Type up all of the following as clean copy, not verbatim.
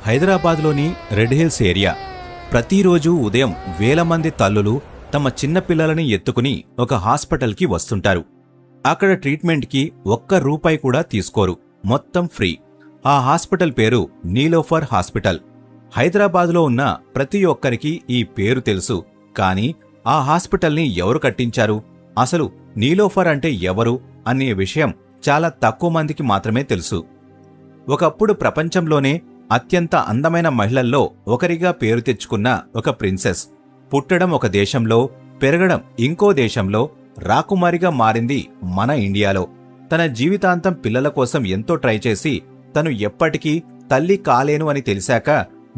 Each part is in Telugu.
హైదరాబాద్లోని రెడ్ హిల్స్ ఏరియా. ప్రతిరోజు ఉదయం వేల మంది తల్లులు తమ చిన్న పిల్లలని ఎత్తుకుని ఒక హాస్పిటల్కి వస్తుంటారు. అక్కడ ట్రీట్మెంట్కి ఒక్క రూపాయి కూడా తీసుకోరు, మొత్తం ఫ్రీ. ఆ హాస్పిటల్ పేరు నీలోఫర్ హాస్పిటల్. హైదరాబాద్లో ఉన్న ప్రతి ఒక్కరికి ఈ పేరు తెలుసు. కానీ ఆ హాస్పిటల్ని ఎవరు కట్టించారు, అసలు నీలోఫర్ అంటే ఎవరు అనే విషయం చాలా తక్కువ మందికి మాత్రమే తెలుసు. ఒకప్పుడు ప్రపంచంలోనే అత్యంత అందమైన మహిళల్లో ఒకరిగా పేరు తెచ్చుకున్న ఒక ప్రిన్సెస్, పుట్టడం ఒక దేశంలో, పెరగడం ఇంకో దేశంలో, రాకుమారిగా మారింది మన ఇండియాలో. తన జీవితాంతం పిల్లల కోసం ఎంతో ట్రై చేసి తను ఎప్పటికీ తల్లి కాలేను అని తెలిసాక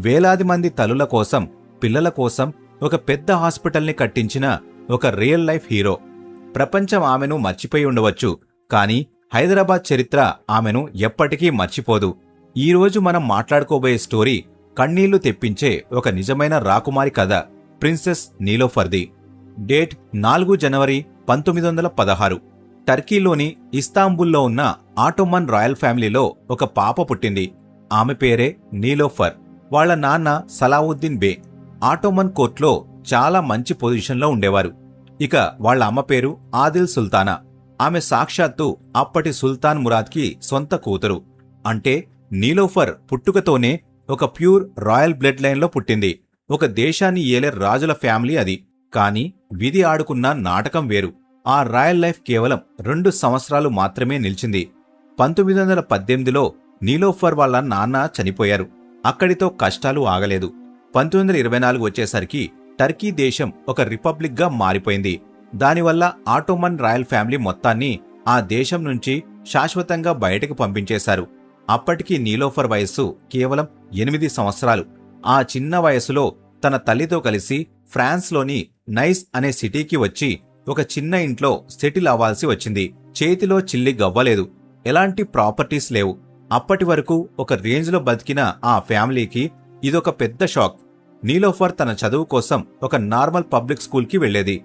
వేలాది మంది తల్లుల కోసం, పిల్లల కోసం ఒక పెద్ద హాస్పిటల్ని కట్టించిన ఒక రియల్ లైఫ్ హీరో. ప్రపంచం ఆమెను మర్చిపోయి ఉండవచ్చు, కానీ హైదరాబాద్ చరిత్ర ఆమెను ఎప్పటికీ మర్చిపోదు. ఈరోజు మనం మాట్లాడుకోబోయే స్టోరీ కన్నీళ్లు తెప్పించే ఒక నిజమైన రాకుమారి కథ, ప్రిన్సెస్ నీలోఫర్ది. డేట్ 4 జనవరి 1916. టర్కీలోని ఇస్తాంబుల్లో ఉన్న ఆటోమన్ రాయల్ ఫ్యామిలీలో ఒక పాప పుట్టింది. ఆమె పేరే నీలోఫర్. వాళ్ల నాన్న సలావుద్దీన్ బే ఆటోమన్ కోర్టులో చాలా మంచి పొజిషన్లో ఉండేవారు. ఇక వాళ్ల అమ్మ పేరు ఆదిల్ సుల్తానా. ఆమె సాక్షాత్తు అప్పటి సుల్తాన్ మురాద్కి సొంత కూతురు. అంటే నీలోఫర్ పుట్టుకతోనే ఒక ప్యూర్ రాయల్ బ్లడ్ లైన్లో పుట్టింది. ఒక దేశాన్ని ఏలే రాజుల ఫ్యామిలీ అది. కానీ విధి ఆడుకున్న నాటకం వేరు. ఆ రాయల్ లైఫ్ కేవలం 2 సంవత్సరాలు మాత్రమే నిలిచింది. 1918లో నీలోఫర్ వాళ్ళ నాన్న చనిపోయారు. అక్కడితో కష్టాలు ఆగలేదు. 1924 వచ్చేసరికి టర్కీ దేశం ఒక రిపబ్లిక్గా మారిపోయింది. దానివల్ల ఆటోమన్ రాయల్ ఫ్యామిలీ మొత్తాన్ని ఆ దేశం నుంచి శాశ్వతంగా బయటకు పంపించేశారు. అప్పటికి నీలోఫర్ వయస్సు కేవలం 8 సంవత్సరాలు. ఆ చిన్న వయసులో తన తల్లితో కలిసి ఫ్రాన్స్లోని నైస్ అనే సిటీకి వచ్చి ఒక చిన్న ఇంట్లో సెటిల్ అవ్వాల్సి వచ్చింది. చేతిలో చిల్లి గవ్వలేదు, ఎలాంటి ప్రాపర్టీస్ లేవు. అప్పటి వరకు ఒక రేంజ్లో బతికిన ఆ ఫ్యామిలీకి ఇదొక పెద్ద షాక్. నీలోఫర్ తన చదువు కోసం ఒక నార్మల్ పబ్లిక్ స్కూల్కి వెళ్లేది.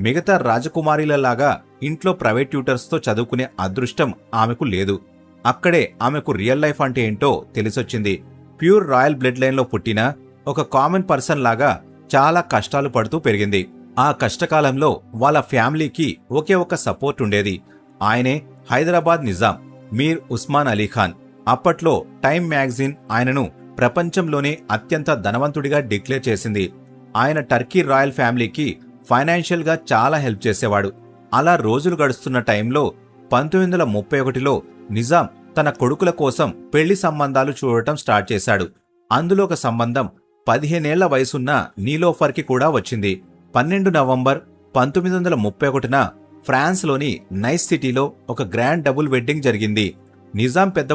మిగతా రాజకుమారిలలాగా ఇంట్లో ప్రైవేట్ ట్యూటర్స్తో చదువుకునే అదృష్టం ఆమెకు లేదు. అక్కడే ఆమెకు రియల్ లైఫ్ అంటే ఏంటో తెలిసొచ్చింది. ప్యూర్ రాయల్ బ్లడ్ లైన్లో పుట్టిన ఒక కామన్ పర్సన్ లాగా చాలా కష్టాలు పడుతూ పెరిగింది. ఆ కష్టకాలంలో వాళ్ళ ఫ్యామిలీకి ఒకే ఒక సపోర్ట్ ఉండేది. ఆయనే హైదరాబాద్ నిజాం మీర్ ఉస్మాన్ అలీ ఖాన్. అప్పట్లో టైమ్ మ్యాగజైన్ ఆయనను ప్రపంచంలోనే అత్యంత ధనవంతుడిగా డిక్లేర్ చేసింది. ఆయన టర్కీ రాయల్ ఫ్యామిలీకి ఫైనాన్షియల్గా చాలా హెల్ప్ చేసేవాడు. అలా రోజులు గడుస్తున్న టైంలో 1931లో నిజాం తన కొడుకుల కోసం పెళ్లి సంబంధాలు చూడటం స్టార్ట్ చేశాడు. అందులో ఒక సంబంధం 15 ఏళ్ల వయసున్న నీలోఫర్కి కూడా వచ్చింది. 12 నవంబర్ 1931న ఫ్రాన్స్లోని నైస్ సిటీలో ఒక గ్రాండ్ డబుల్ వెడ్డింగ్ జరిగింది. నిజాం పెద్ద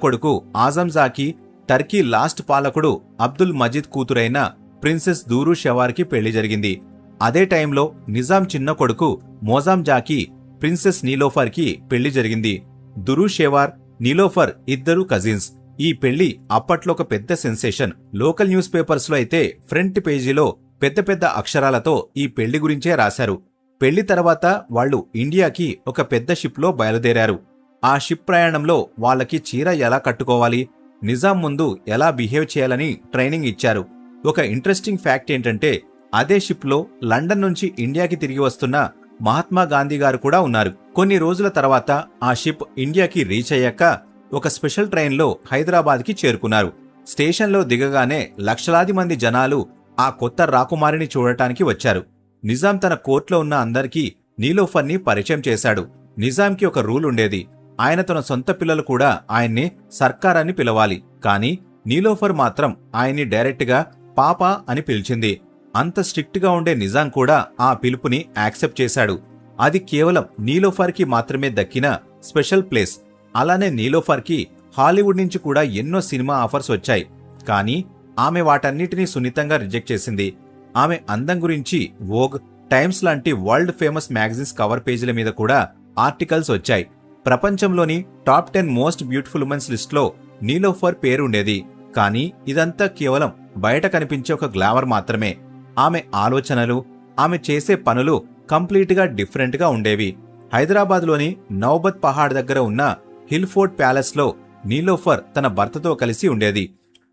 కొడుకు ఆజంజాకి టర్కీ లాస్ట్ పాలకుడు అబ్దుల్ మజీద్ కూతురైన ప్రిన్సెస్ దూరు షెవార్కి పెళ్లి జరిగింది. అదే టైంలో నిజాం చిన్న కొడుకు మోజాంజాకి ప్రిన్సెస్ నీలోఫర్కి పెళ్లి జరిగింది. దురు షెవార్, నీలోఫర్ ఇద్దరు కజిన్స్. ఈ పెళ్లి అప్పట్లో ఒక పెద్ద సెన్సేషన్. లోకల్ న్యూస్ పేపర్స్లో అయితే ఫ్రంట్ పేజీలో పెద్ద పెద్ద అక్షరాలతో ఈ పెళ్లి గురించే రాశారు. పెళ్లి తర్వాత వాళ్లు ఇండియాకి ఒక పెద్ద షిప్లో బయలుదేరారు. ఆ షిప్ ప్రయాణంలో వాళ్ళకి చీర ఎలా కట్టుకోవాలి, నిజాం ముందు ఎలా బిహేవ్ చేయాలని ట్రైనింగ్ ఇచ్చారు. ఒక ఇంట్రెస్టింగ్ ఫ్యాక్ట్ ఏంటంటే అదే షిప్లో లండన్ నుంచి ఇండియాకి తిరిగి వస్తున్న మహాత్మా గాంధీ గారు కూడా ఉన్నారు. కొన్ని రోజుల తర్వాత ఆ షిప్ ఇండియాకి రీచ్ అయ్యాక ఒక స్పెషల్ ట్రైన్లో హైదరాబాద్కి చేరుకున్నారు. స్టేషన్లో దిగగానే లక్షలాది మంది జనాలు ఆ కొత్త రాకుమారిని చూడటానికి వచ్చారు. నిజాం తన కోర్టులో ఉన్న అందరికీ నీలోఫర్ని పరిచయం చేశాడు. నిజాంకి ఒక రూల్ ఉండేది. ఆయన తన సొంత పిల్లలు కూడా ఆయన్ని సర్కార్ అని పిలవాలి. కానీ నీలోఫర్ మాత్రం ఆయన్ని డైరెక్ట్గా పాపా అని పిలిచింది. అంత స్ట్రిక్ట్గా ఉండే నిజాం కూడా ఆ పిలుపుని యాక్సెప్ట్ చేశాడు. అది కేవలం నీలోఫర్కి మాత్రమే దక్కిన స్పెషల్ ప్లేస్. అలానే నీలోఫర్కి హాలీవుడ్ నుంచి కూడా ఎన్నో సినిమా ఆఫర్స్ వచ్చాయి. కానీ ఆమె వాటన్నిటినీ సున్నితంగా రిజెక్ట్ చేసింది. ఆమె అందం గురించి వోగ్, టైమ్స్ లాంటి వరల్డ్ ఫేమస్ మ్యాగజైన్స్ కవర్ పేజీల మీద కూడా ఆర్టికల్స్ వచ్చాయి. ప్రపంచంలోని టాప్ 10 మోస్ట్ బ్యూటిఫుల్ ఉమెన్స్ లిస్ట్లో నీలోఫర్ పేరుండేది. కానీ ఇదంతా కేవలం బయట కనిపించే ఒక గ్లామర్ మాత్రమే. ఆమె ఆలోచనలు, ఆమె చేసే పనులు కంప్లీట్గా డిఫరెంట్గా ఉండేవి. హైదరాబాద్లోని నౌబత్ పహాడ్ దగ్గర ఉన్న హిల్ ఫోర్ట్ ప్యాలెస్లో నీలోఫర్ తన భర్తతో కలిసి ఉండేది.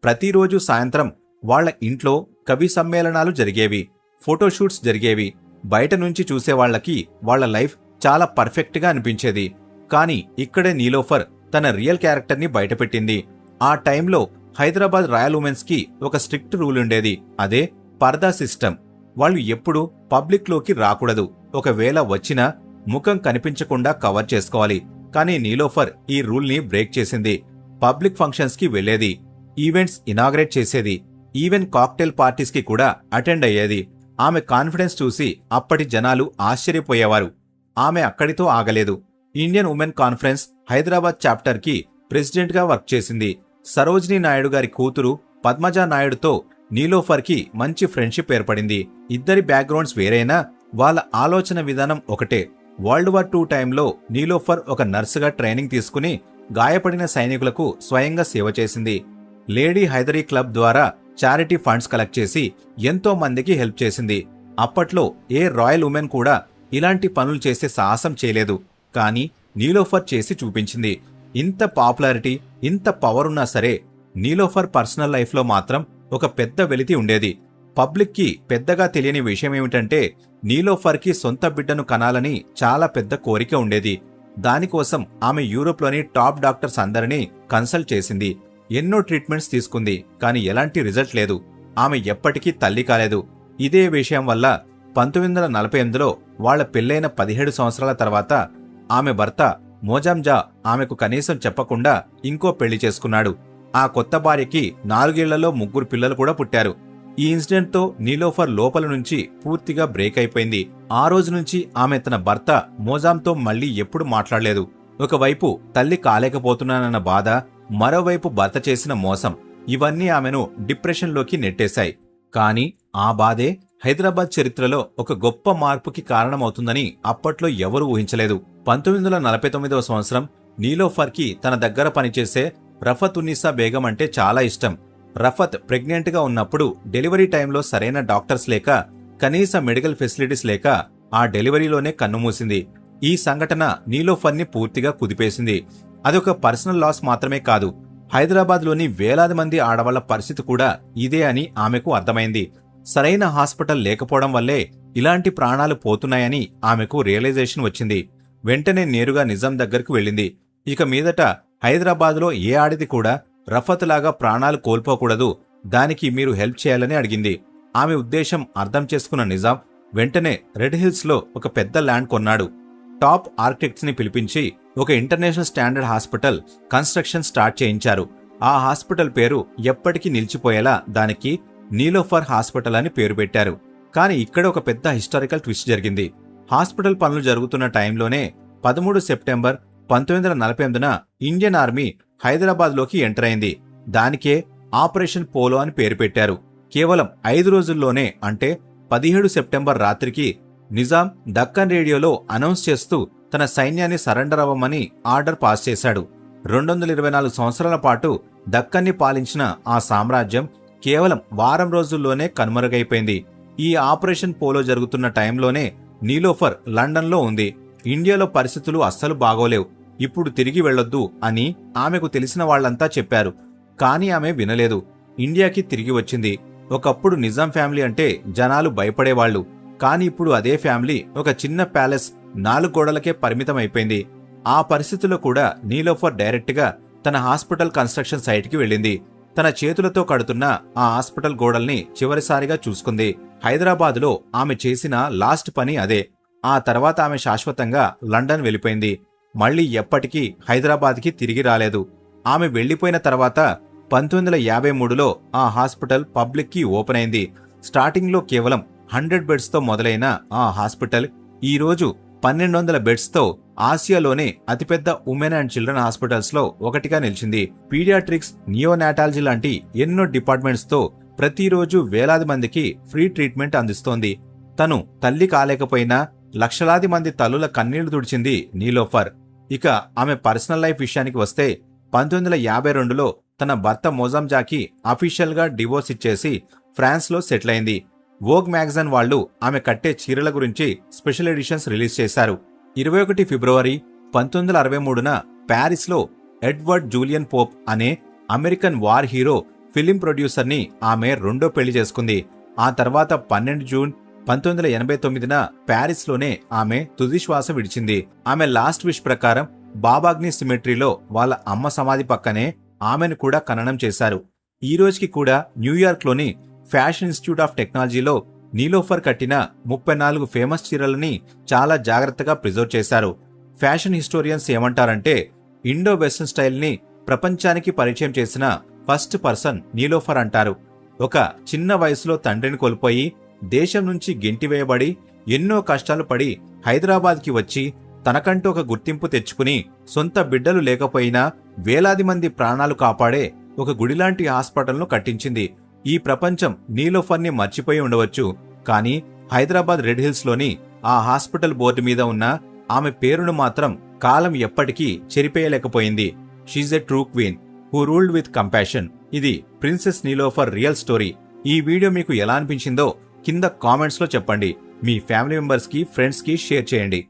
ప్రతిరోజు సాయంత్రం వాళ్ల ఇంట్లో కవి సమ్మేళనాలు జరిగేవి, ఫోటోషూట్స్ జరిగేవి. బయట నుంచి చూసేవాళ్లకి వాళ్ల లైఫ్ చాలా పర్ఫెక్ట్గా అనిపించేది. కాని ఇక్కడే నీలోఫర్ తన రియల్ క్యారెక్టర్ని బయటపెట్టింది. ఆ టైంలో హైదరాబాద్ రాయల్ ఉమెన్స్ కి ఒక స్ట్రిక్ట్ రూల్ ఉండేది. అదే పర్దా సిస్టమ్. వాళ్ళు ఎప్పుడూ పబ్లిక్లోకి రాకూడదు. ఒకవేళ వచ్చినా ముఖం కనిపించకుండా కవర్ చేసుకోవాలి. కానీ నీలోఫర్ ఈ రూల్ని బ్రేక్ చేసింది. పబ్లిక్ ఫంక్షన్స్ కి వెళ్లేది, ఈవెంట్స్ ఇనాగ్రేట్ చేసేది, ఈవెన్ కాక్టైల్ పార్టీస్ కి కూడా అటెండ్ అయ్యేది. ఆమె కాన్ఫిడెన్స్ చూసి అప్పటి జనాలు ఆశ్చర్యపోయేవారు. ఆమె అక్కడితో ఆగలేదు. Indian women conference Hyderabad chapter కి ప్రెసిడెంట్ గా వర్క్ చేసింది. సరోజినీ నాయుడు గారి కూతురు పద్మజా నాయుడుతో నీలోఫర్ కి మంచి ఫ్రెండ్షిప్ ఏర్పడింది. ఇద్దరి బ్యాక్గ్రౌండ్స్ వేరైనా వాళ్ళ ఆలోచన విధానం ఒకటే. వరల్డ్ వార్ II టైంలో నీలోఫర్ ఒక నర్సుగా ట్రైనింగ్ తీసుకుని గాయపడిన సైనికులకు స్వయంగా సేవ చేసింది. లేడీ హైదరీ క్లబ్ ద్వారా చారిటీ ఫండ్స్ కలెక్ట్ చేసి ఎంతో మందికి హెల్ప్ చేసింది. అప్పట్లో ఏ రాయల్ ఉమెన్ కూడా ఇలాంటి పనులు చేసే సాహసం చేయలేదు. కానీ నీలోఫర్ చేసి చూపించింది. ఇంత పాపులారిటీ, ఇంత పవర్ ఉన్నా సరే నీలోఫర్ పర్సనల్ లైఫ్లో మాత్రం ఒక పెద్ద వెలితి ఉండేది. పబ్లిక్ కి పెద్దగా తెలియని విషయమేమిటంటే నీలోఫర్కి సొంత బిడ్డను కనాలని చాలా పెద్ద కోరిక ఉండేది. దానికోసం ఆమె యూరోప్లోని టాప్ డాక్టర్స్ అందరినీ కన్సల్ట్ చేసింది. ఎన్నో ట్రీట్మెంట్స్ తీసుకుంది. కానీ ఎలాంటి రిజల్ట్ లేదు. ఆమె ఎప్పటికీ తల్లి కాలేదు. ఇదే విషయం వల్ల 1948లో వాళ్ల పెళ్లైన 17 సంవత్సరాల తర్వాత ఆమె భర్త మోజాంజా ఆమెకు కనీసం చెప్పకుండా ఇంకో పెళ్లి చేసుకున్నాడు. ఆ కొత్త భార్యకి 4 ఏళ్లలో 3 పిల్లలు కూడా పుట్టారు. ఈ ఇన్సిడెంట్ తో నీలోఫర్ లోపల నుంచి పూర్తిగా బ్రేక్ అయిపోయింది. ఆ రోజు నుంచి ఆమె తన భర్త మోజాంతో మళ్లీ ఎప్పుడు మాట్లాడలేదు. ఒకవైపు తల్లి కాలేకపోతున్నానన్న బాధ, మరోవైపు భర్త చేసిన మోసం, ఇవన్నీ ఆమెను డిప్రెషన్లోకి నెట్టేశాయి. కానీ ఆ బాధే హైదరాబాద్ చరిత్రలో ఒక గొప్ప మార్పుకి కారణమవుతుందని అప్పట్లో ఎవరూ ఊహించలేదు. 1949వ సంవత్సరం నీలోఫర్ కి తన దగ్గర పనిచేసే రఫత్ ఉన్నీసా బేగం అంటే చాలా ఇష్టం. రఫత్ ప్రెగ్నెంట్ గా ఉన్నప్పుడు డెలివరీ టైంలో సరైన డాక్టర్స్ లేక, కనీస మెడికల్ ఫెసిలిటీస్ లేక ఆ డెలివరీలోనే కన్నుమూసింది. ఈ సంఘటన నీలోఫర్ ని పూర్తిగా కుదిపేసింది. అదొక పర్సనల్ లాస్ మాత్రమే కాదు, హైదరాబాద్లోని వేలాది మంది ఆడవాళ్ల పరిస్థితి కూడా ఇదే అని ఆమెకు అర్థమైంది. సరైన హాస్పిటల్ లేకపోవడం వల్లే ఇలాంటి ప్రాణాలు పోతున్నాయని ఆమెకు రియలైజేషన్ వచ్చింది. వెంటనే నేరుగా నిజాం దగ్గరకు వెళ్ళింది. ఇక మీదట హైదరాబాద్లో ఏ ఆడిది కూడా రఫత్ లాగా ప్రాణాలు కోల్పోకూడదు, దానికి మీరు హెల్ప్ చేయాలని అడిగింది. ఆమె ఉద్దేశం అర్థం చేసుకున్న నిజాం వెంటనే రెడ్ హిల్స్ లో ఒక పెద్ద ల్యాండ్ కొన్నాడు. టాప్ ఆర్కిటెక్ట్స్ ని పిలిపించి ఒక international standard hospital construction start చేయించారు. ఆ హాస్పిటల్ పేరు ఎప్పటికీ నిలిచిపోయేలా దానికి నీలోఫర్ హాస్పిటల్ అని పేరు పెట్టారు. కానీ ఇక్కడ ఒక పెద్ద హిస్టారికల్ ట్విస్ట్ జరిగింది. హాస్పిటల్ పనులు జరుగుతున్న టైంలోనే 13 సెప్టెంబర్ 1948న ఇండియన్ ఆర్మీ హైదరాబాద్లోకి ఎంటర్ అయింది. దానికే ఆపరేషన్ పోలో అని పేరు పెట్టారు. కేవలం 5 రోజుల్లోనే, అంటే 17 సెప్టెంబర్ రాత్రికి నిజాం దక్కన్ రేడియోలో అనౌన్స్ చేస్తూ తన సైన్యాన్ని సరెండర్ అవ్వమని ఆర్డర్ పాస్ చేశాడు. 224 సంవత్సరాల పాటు దక్కన్ని పాలించిన ఆ సామ్రాజ్యం కేవలం వారం రోజుల్లోనే కనుమరుగైపోయింది. ఈ ఆపరేషన్ పోలో జరుగుతున్న టైంలోనే నీలోఫర్ లండన్లో ఉంది. ఇండియాలో పరిస్థితులు అస్సలు బాగోలేవు, ఇప్పుడు తిరిగి వెళ్లొద్దు అని ఆమెకు తెలిసిన వాళ్లంతా చెప్పారు. కానీ ఆమె వినలేదు. ఇండియాకి తిరిగి వచ్చింది. ఒకప్పుడు నిజాం ఫ్యామిలీ అంటే జనాలు భయపడేవాళ్లు. కానీ ఇప్పుడు అదే ఫ్యామిలీ ఒక చిన్న ప్యాలెస్ 4 గోడలకే పరిమితమైపోయింది. ఆ పరిస్థితుల్లో కూడా నీలోఫర్ డైరెక్ట్ గా తన హాస్పిటల్ కన్స్ట్రక్షన్ సైట్ కి వెళ్ళింది. తన చేతులతో కడుతున్న ఆ హాస్పిటల్ గోడల్ని చివరిసారిగా చూసుకుంది. హైదరాబాదులో ఆమె చేసిన లాస్ట్ పని అదే. ఆ తర్వాత ఆమె శాశ్వతంగా లండన్ వెళ్ళిపోయింది. మళ్లీ ఎప్పటికీ హైదరాబాద్కి తిరిగి రాలేదు. ఆమె వెళ్లిపోయిన తర్వాత 1953లో ఆ హాస్పిటల్ పబ్లిక్ కి ఓపెన్ అయింది. స్టార్టింగ్లో కేవలం 100 బెడ్స్ తో మొదలైన ఆ హాస్పిటల్ ఈ రోజు 1200 బెడ్స్ తో ఆసియాలోనే అతిపెద్ద ఉమెన్ అండ్ చిల్డ్రన్ హాస్పిటల్స్ లో ఒకటిగా నిలిచింది. పీడియాట్రిక్స్, నియోనాటాలజీ లాంటి ఎన్నో డిపార్ట్మెంట్స్ తో ప్రతిరోజు వేలాది మందికి ఫ్రీ ట్రీట్మెంట్ అందిస్తోంది. తను తల్లి కాలేకపోయినా లక్షలాది మంది తల్లుల కన్నీళ్లు తుడిచింది నీలోఫర్. ఇక ఆమె పర్సనల్ లైఫ్ విషయానికి వస్తే 1952లో తన భర్త మోజాంజాకి అఫీషియల్ గా డివోర్స్ ఇచ్చేసి ఫ్రాన్స్ లో సెటిల్ అయింది. వోగ్ మ్యాగజైన్ వాళ్లు ఆమె కట్టే చీరల గురించి స్పెషల్ ఎడిషన్స్ రిలీజ్ చేశారు. 21 ఫిబ్రవరి 1963న ప్యారిస్ లో ఎడ్వర్డ్ జూలియన్ పోప్ అనే అమెరికన్ వార్ హీరో ఫిలిం ప్రొడ్యూసర్ని ఆమె రెండో పెళ్లి చేసుకుంది. ఆ తర్వాత 12 జూన్ 1989న ప్యారిస్లోనే ఆమె తుది శ్వాస విడిచింది. ఆమె లాస్ట్ విష్ ప్రకారం బాబాగ్ని సిమెట్రీలో వాళ్ళ అమ్మ సమాధి పక్కనే ఆమెను కూడా ఖననం చేశారు. ఈ రోజుకి కూడా న్యూయార్క్లోని ఫ్యాషన్ ఇన్స్టిట్యూట్ ఆఫ్ టెక్నాలజీలో నీలోఫర్ కట్టిన 34 ఫేమస్ చీరలని చాలా జాగ్రత్తగా ప్రిజర్వ్ చేశారు. ఫ్యాషన్ హిస్టోరియన్స్ ఏమంటారంటే ఇండో వెస్టర్న్ స్టైల్ని ప్రపంచానికి పరిచయం చేసిన ఫస్ట్ పర్సన్ నీలోఫర్ అంటారు. ఒక చిన్న వయసులో తండ్రిని కోల్పోయి దేశం నుంచి గెంటివేయబడి ఎన్నో కష్టాలు పడి హైదరాబాద్కి వచ్చి తనకంటూ ఒక గుర్తింపు తెచ్చుకుని సొంత బిడ్డలు లేకపోయినా వేలాది మంది ప్రాణాలు కాపాడే ఒక గుడిలాంటి హాస్పిటల్ను కట్టించింది. ఈ ప్రపంచం నీలోఫర్ని మర్చిపోయి ఉండవచ్చు, కానీ హైదరాబాద్ రెడ్ హిల్స్లోని ఆ హాస్పిటల్ బోర్డు మీద ఉన్న ఆమె పేరును మాత్రం కాలం ఎప్పటికీ చెరిపేయలేకపోయింది. She's a true queen who ruled with compassion. ఇది ప్రిన్సెస్ నీలోఫర్ రియల్ స్టోరీ. ఈ వీడియో మీకు ఎలా అనిపించిందో కింద కామెంట్స్లో చెప్పండి. మీ ఫ్యామిలీ మెంబర్స్కి, ఫ్రెండ్స్కి షేర్ చేయండి.